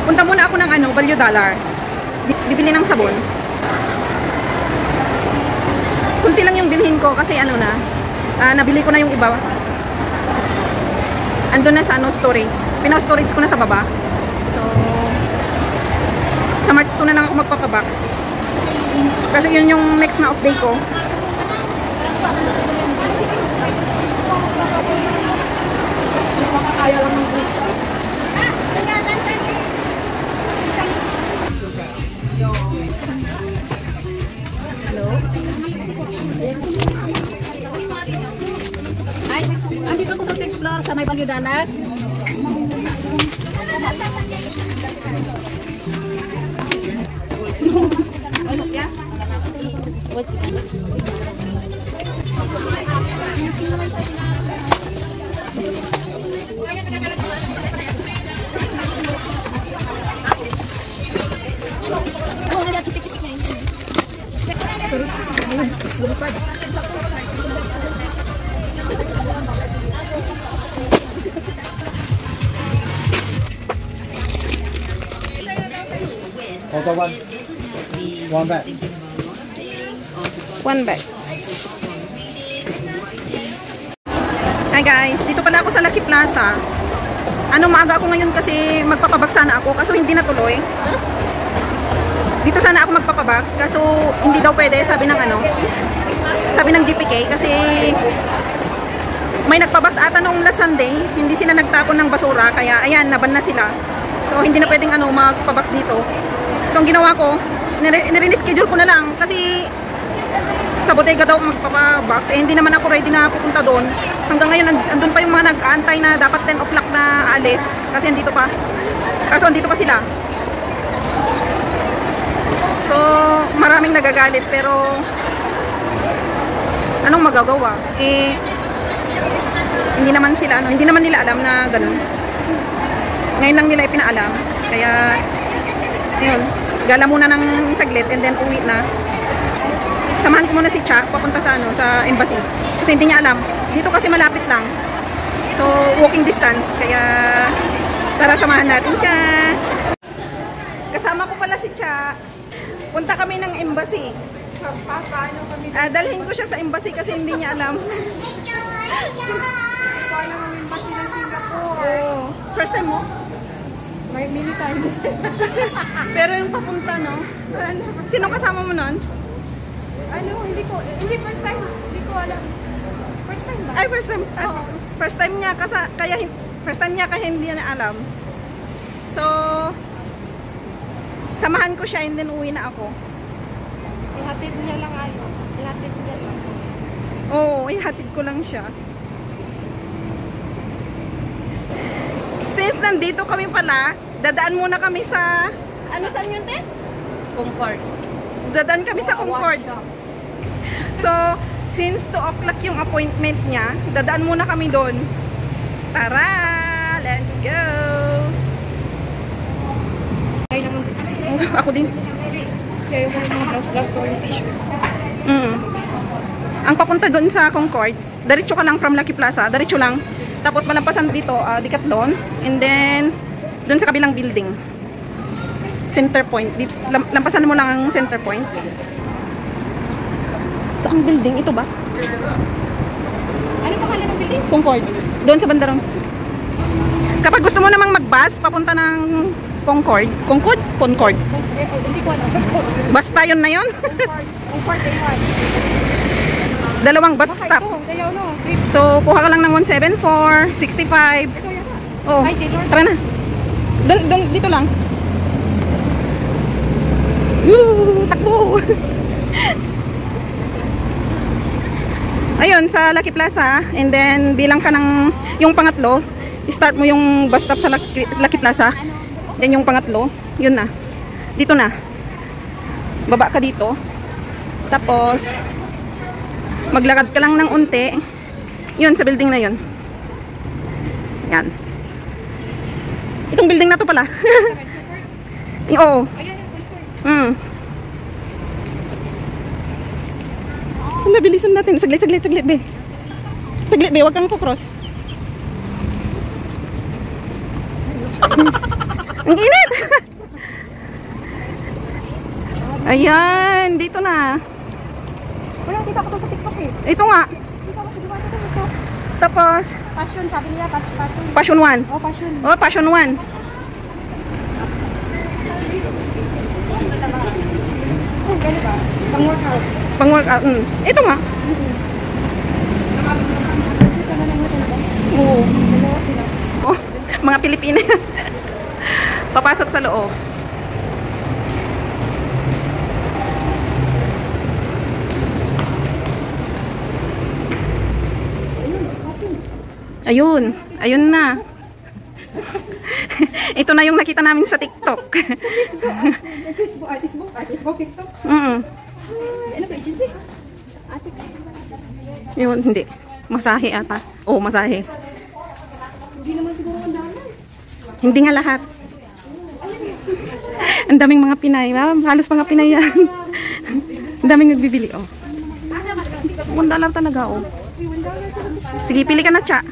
Punta muna ako ng Value Dollar. Bibili ng sabon. Kunti lang yung bilhin ko kasi nabili ko na yung iba. Andun na sa storage. Pina-storage ko na sa baba. So, sa March 2 na lang ako magpapabox. Kasi yun yung next na off day ko. Hello? Ay, andito po sa 6th floor sa may Value Dollar. Hold on one bag. One bag. Hi guys, dito pala ako sa Lucky Plaza. Maaga ako ngayon kasi magpapabag sana ako kaso hindi natuloy. Dito sana ako magpapabox kaso hindi daw pwede sabi ng GPK kasi may nagpabox ata noong last Sunday, hindi sila nagtapon ng basura kaya ayan naban na sila. So hindi na pwedeng magpabox dito. So ang ginawa ko, nire-schedule ko na lang kasi sa bodega daw magpapabox hindi naman ako ready na pupunta doon. Hanggang ngayon andun pa yung mga nag-aantay na dapat 10 o'clock na alis kasi andito pa. Kaso andito pa sila. So, maraming nagagalit pero anong magagawa? Hindi naman nila alam na ganun. Ngayon lang nila ipinaalam. Kaya ayun, gala muna ng saglit and then uwi na. Samahan ko muna si Cha papunta sa embassy. Kasi hindi niya alam. Dito kasi malapit lang. So, walking distance. Kaya tara samahan natin siya. Kasama ko pala si Cha. Punta kami ng embassy. Dalhin ko siya sa embassy kasi hindi niya alam. Paano ang embassy ng Singapore? Oh, first time mo? May many times. Pero yung papunta, no? Sino kasama mo nun? Hindi first time. Hindi ko alam. First time ba? Ay, first time. First time niya kaya hindi niya alam. So, samahan ko siya and then uwi na ako. Ihatid niya lang Ihatid niya lang. Oo, ihatid ko lang siya. Since nandito kami pala, dadaan muna kami sa saan yun, te? Concord. Dadaan kami sa Concord. So, since 2 o'clock yung appointment niya, dadaan muna kami doon. Tara! Let's go! Ay naman gusto. Ako din. Kasi ayaw ko yung blouse or t-shirt. Ang papunta doon sa Concord, diretso ka lang from Lucky Plaza, diretso lang. Tapos malampasan dito, Decathlon, and then doon sa kabilang building. Center Point. Lampasan mo lang ang Center Point. Saan building? Ito ba? Ano pangalan ng building? Concord. Doon sa bandarang. Kapag gusto mo namang mag-bus, papunta ng Concord. Concord? Concord. Hindi ko alam. Basta yun na yun. Concord A1. Dalawang bus stop. Kaya So, kuha ka lang ng 174, 65. Ito yata. Oh, Ay, Taylor. tara na. Dito lang. Woo! Takbo! Ayun, sa Lucky Plaza. And then, bilang ka ng yung pangatlo, start mo yung bus stop sa Lucky Plaza. Then yung pangatlo, yun na. Dito na. Baba ka dito. Tapos, maglakad ka lang ng unti. Yun, sa building na yun. Yan. Itong building na to pala. Oo. Nabilisan natin. Saglit, be. Saglit, be. Huwag kang po-cross. Ang init! Ayan, dito na. Wala, kita ko to sa TikTok eh. Ito nga. Kita ko sa diba ito. Tapos, Passion, sabi niya, passion. Passion 1. Oh, passion. Oh, Passion 1. Oh, gano'n ba? Pang-workout. Pang-workout. Ito nga. Kasi ka na lang natin ba? Oo. Dalawa sila. Oh, mga Pilipina. Papasok sa loob. Ayun. Ayun na. Ito na yung nakita namin sa TikTok. Facebook, TikTok. Ano ba, agency? Atix. Yun, hindi. Masahe ata. Oo, masahe. Hindi naman siguro ang dami. Hindi nga lahat. Ang daming mga Pinay. Halos mga Pinay yan. Ang daming nagbibili, oh. $1 talaga, oh. Sige, pili ka na, Cha.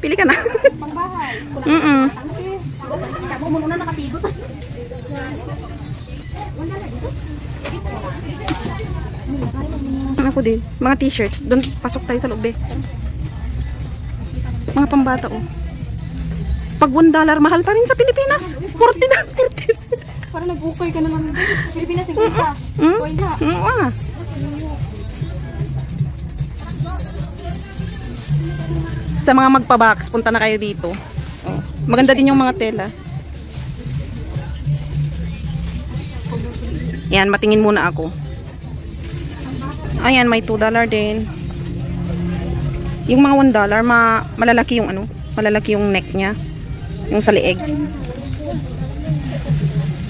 Pili ka na. Pangbahay. Kasi, kabo mo muna nakapigot. Ako din. Mga t-shirt. Doon, pasok tayo sa loob, eh. Mga pambata, oh. Pag $1, mahal pa rin sa Pilipinas. 40 na. 40. Parang nag-ukay ka naman. Pilipinas, yung isa. Coin ha. Sa mga magpa-box, punta na kayo dito. Oh. Maganda din yung mga tela. Yan, matingin muna ako. Ayan, may $2 din. Yung mga $1, malalaki yung ano, malalaki yung neck niya. Yung sa leeg.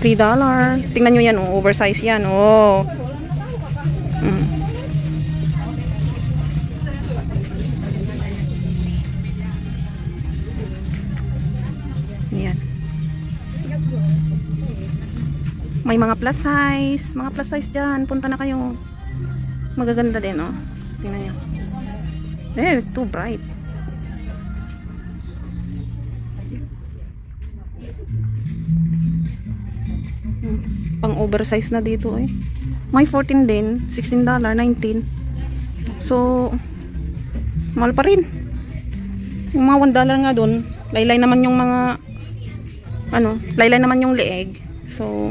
$3. Tingnan nyo yan, oh, oversize yan. Oh. Yan. May mga plus size. Mga plus size dyan. Punta na kayo. Magaganda din, oh. Tingnan nyo. Eh, too bright. Pang oversize na dito, eh. May 14 din. $16, 19. So, mahal pa rin. Yung mga $1 nga dun. Laylay naman yung mga ano, laylay naman yung leeg. So,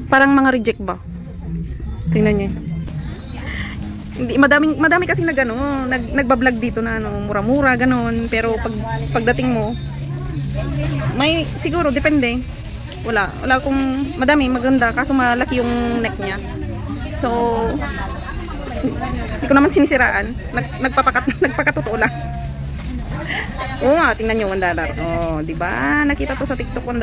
parang mga reject ba? Tingnan nyo. Hindi, madami kasi nagbablog dito na ano, mura-mura ganon, pero pagdating mo may siguro depende. Wala kung madami maganda kaso malaki yung neck niya. So hindi ko naman sinisiraan. Nagpakatotoo lang. Oo nga, tingnan nyo, $1. Oh, di ba? Nakita to sa TikTok, $1.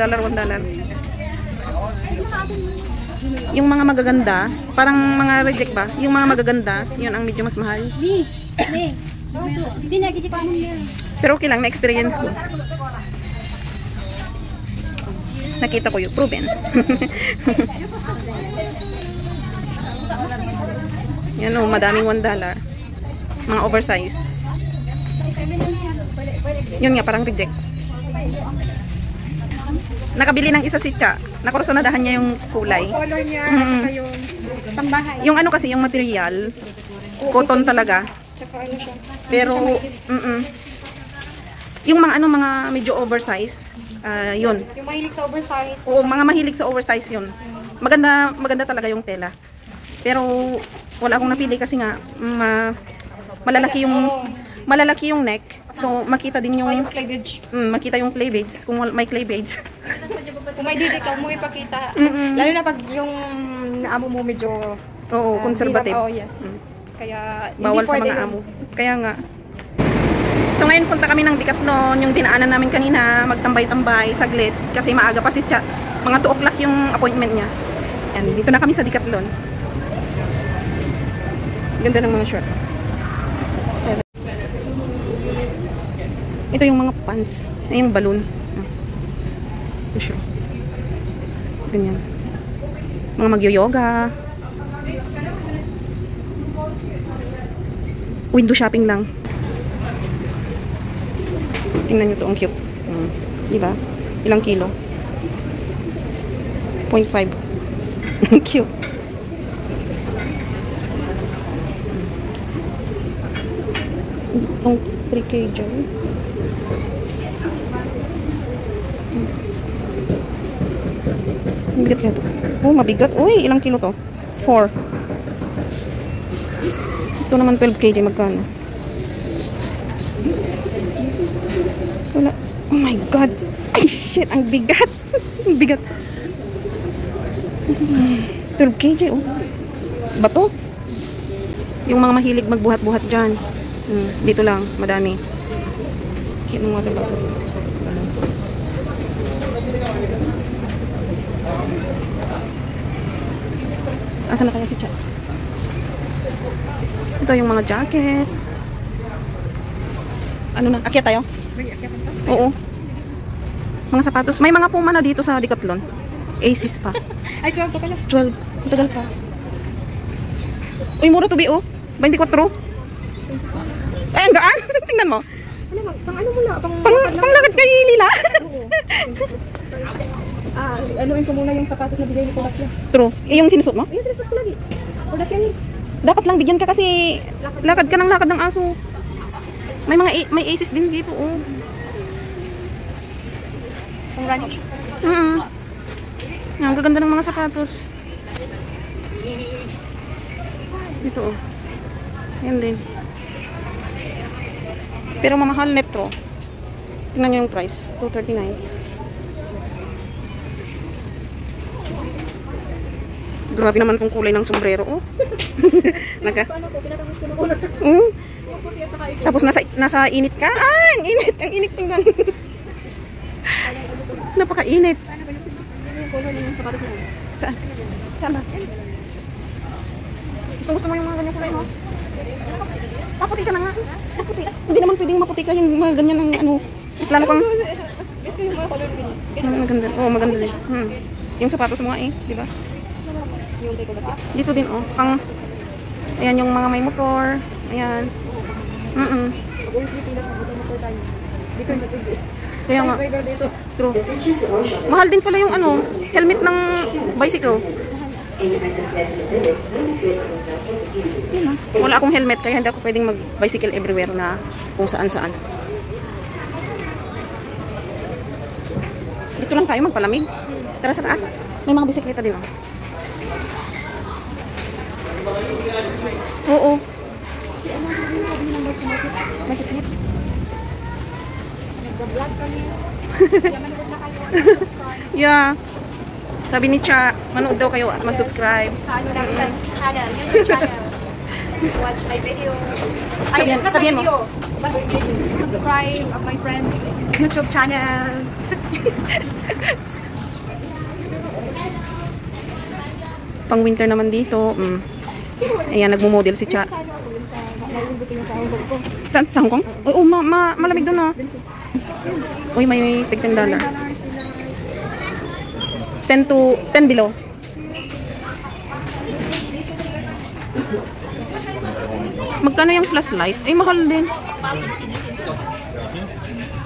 Yung mga magaganda, parang mga reject ba? Yung mga magaganda, yun ang medyo mas mahal. Pero okay lang, na-experience ko. Nakita ko yung proven. Yan o, madaming $1. Mga oversize. Yun nga, parang reject. Nakabili ng isa si Cha. Nakursunadahan niya yung kulay. Color niya, yung pangbahay. Yung ano kasi, yung material, cotton talaga. Tsaka ano siya. Pero, yung mga ano, mga medyo oversize, yun. Yung mahilig sa oversize. Oo, mga mahilig sa oversize yun. Maganda talaga yung tela. Pero, wala akong napili kasi nga, malalaki yung neck. So, makita din yung cleavage. Makita yung cleavage. Kung may cleavage. Kung may didi ka, mo ipakita. Lalo na pag yung amo mo medyo conservative. Oh, yes. Kaya, bawal sa mga amo. Kaya nga. So, ngayon punta kami ng Decathlon. Yung dinaanan namin kanina, magtambay-tambay, saglit. Kasi maaga pa si Cha. Mga 2 o'clock yung appointment niya. Yan, dito na kami sa Decathlon. Ganda ng mga short. Ito yung mga pants. Ay, yung balloon. Ito siya. Ganyan. Mga magyo-yoga. Window shopping lang. Tingnan nyo to, ang cute. Diba? Ilang kilo? 0.5. Cute. Itong 3 kg. Mabigat kaya to. Oh, mabigat. Uy, ilang kilo to? 4. Ito naman 12 kg. Magkano? Wala. Oh my God. Ay, shit. Ang bigat. Ang bigat. 12 kg. Oh. Bato. Yung mga mahilig magbuhat-buhat dyan. Dito lang. Madami. Kaya nung mga bato. Asan na kaya si Chat? Ito yung mga jacket. Ano na? Akyat tayo? Oo. Mga sapatos. May mga Puma na dito sa Decathlon. Aces pa. Ay, 12 pa pala. 12. Matagal pa. Uy, mura to be, oh. 24. Ay, ang gaan. Tingnan mo. Pang ano mo na? Panglakad kay Lila. Anuin ko muna yung sapatos na bigay ni Kulat niya. True. Yung sinusot mo? Ayun, sinusuot ko lagi. Kulat yan eh. Dapat lang bigyan ka kasi lakad ka ng lakad ng aso. May aces din dito, oh. Pang running shoes. Ang gaganda ng mga sapatos. Dito, oh. Yan din. Pero mamahal netro. Tingnan nyo yung price. $239. Grabe naman tong kulay ng sombrero, oh. Naka. Ano ko, pinatawid ko ng color. Yung puti at saka itim. Tapos nasa init ka. Ah, ang init. Ang init tingnan. Napaka-init. Sana ba yung color ng sapatos na yun? Saan? Saan ba? Gusto mo yung mga ganyan kulay, no? Maputi ka na nga. Maputi. Hindi naman pwedeng maputi ka yung mga ganyan ng ano. Mas lalo pang... Ito yung mga color pili. Maganda. Oo, maganda din. Yung sapatos mo nga eh, di ba? Yung kay Kulat. Dito din, oh. Pang... Ayan yung mga may motor. Ayan. Pag ulit Pilipinas, motor tayo. Dito yung pwede. Kaya nga. Driver dito. True. Mahal din pala yung ano, helmet ng bicycle. Yun, ah. Wala akong helmet kaya hindi ako pwedeng mag-bicycle everywhere na kung saan-saan. Dito lang tayo magpalamig. Tara sa taas. May mga bisikleta din, oh. Oo. Nag-vlog kami. Yeah. Sabi ni Cha, manood daw kayo at mag-subscribe. Sa ano lang, sa channel, YouTube channel. Watch my video. Ay, Sabihan- nasa sabihan mo. video. But subscribe of my friends YouTube channel. Pang winter naman dito. Ayan, nagmo-model si Cha. Sa ano ako, yun sa naibuti na sa Hong Kong ko. Saan? Sa Hong Kong? Oo, malamig doon, oh. Uy, may tig $10. 10 below. Magkano yung flashlight? Ay, mahal din.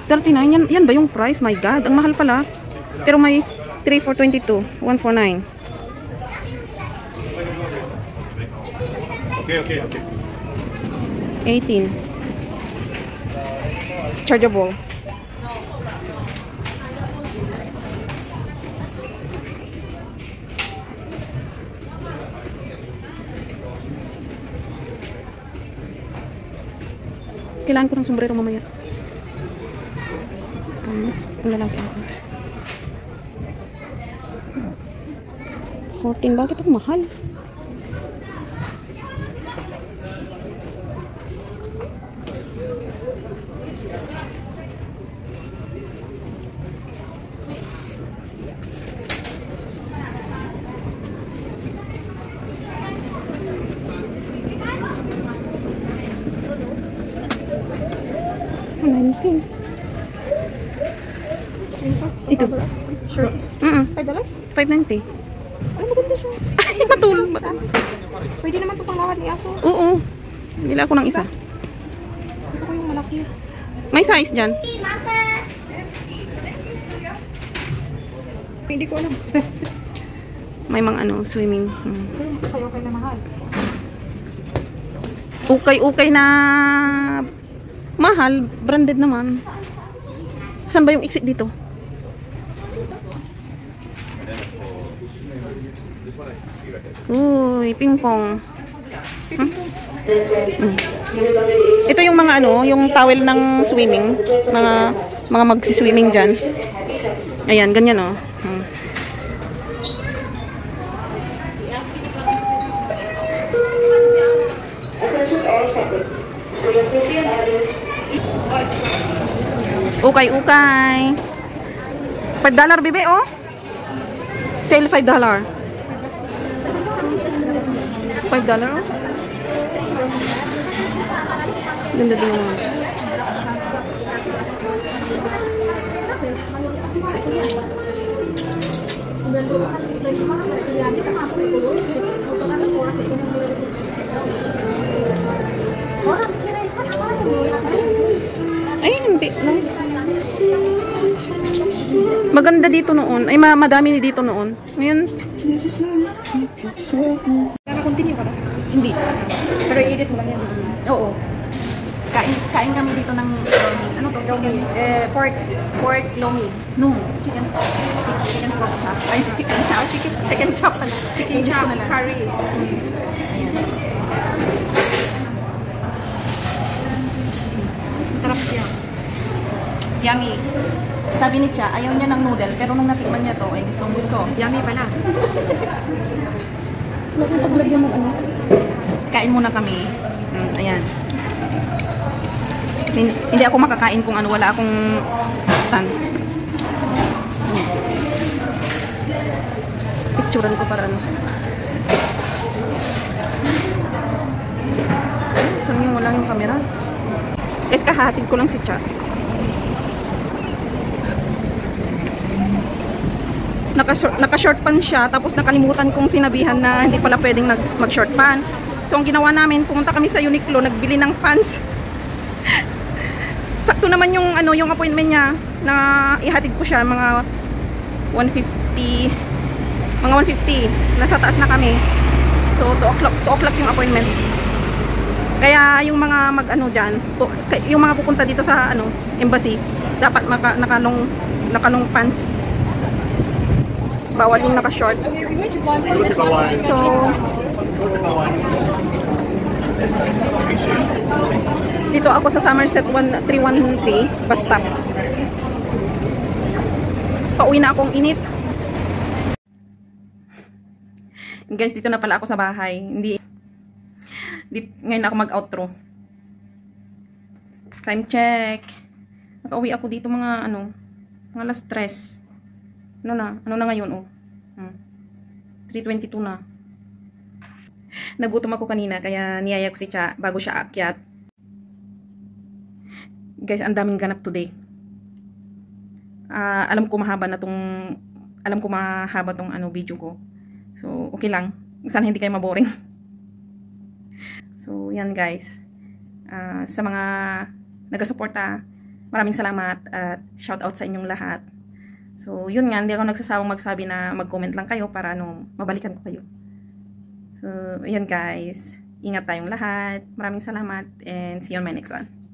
39. Yan ba yung price? My God, ang mahal pala. Pero may 3 for 22. 1 for 9. Okay. 18. Chargeable. Kailangan ko ng sombrero mamaya. Ang lalaki ako. 14. Bakit ang mahal? Ito. Sure. $5? $5.90. Ay, maganda siya. Ay, matulog. Pwede naman ito panglawad ni aso. Oo. Nila ako ng isa. Gusto ko yung malaki. May size dyan. Hindi ko alam. May mga ano, swimming. Okay na mahal. Okay na mahal, branded naman. Saan ba yung exit dito? Uy, ping-pong. Ito yung mga ano, yung towel ng swimming, mga magsi-swimming diyan. Ayan, ganyan oh. Ukay. $5 bebe oh. Sale $5. $5 oh. Ganda din naman. Ay, hindi. Maganda dito noon. Ay, madami dito noon. Ngayon. Naka-continue ka ba? Hindi. Pero i-edit mo lang yan. Oo. Kain kami dito ng ano to? Lomi. Pork lomi. No, chicken chop siya. Ay, chicken chop pala. Chicken chop, na lang. curry. Ayan. Masarap siya. Yummy. Sabi ni Cha, ayaw niya ng noodle, pero nung natikman niya to, ay gusto. Yummy pala. Paglagyan ng ano. Kain muna kami. Ayan. Kasi hindi ako makakain kung ano, wala akong stand. Picturean ko para ano. Saan yung wala yung camera? Guys, kahatid ko lang si Cha. Naka-short pan siya, tapos nakalimutan kong sinabihan na hindi pala pwedeng mag-short pan. So, ang ginawa namin, pumunta kami sa Uniqlo, nagbili ng pants. Sakto naman yung ano, yung appointment niya na ihatid ko siya mga 150. Nasa taas na kami. So 2 o'clock yung appointment. Kaya yung mga mag-ano diyan, yung mga pupunta dito sa ano, embassy, dapat nakalong pants. Bawal yung naka-short. So dito ako sa Somerset 313 bus stop. Pauwi na akong init. Guys, dito na pala ako sa bahay. Ngayon ako mag-outro. Time check. Nakauwi ako dito mga alas 3. Ano na ngayon oh. 3:22 na. Nagutom ako kanina kaya niyaya ko si Cha bago siya aakyat. Guys, ang daming ganap today. Alam ko mahaba tong video ko. So, okay lang. Sana hindi kayo maboring. So, yan guys. Sa mga nagasuporta, maraming salamat at shout out sa inyong lahat. So, yun nga, hindi ako nagsasawang magsabi na mag-comment lang kayo para mabalikan ko kayo. So, yan guys. Ingat tayong lahat. Maraming salamat and see you on my next one.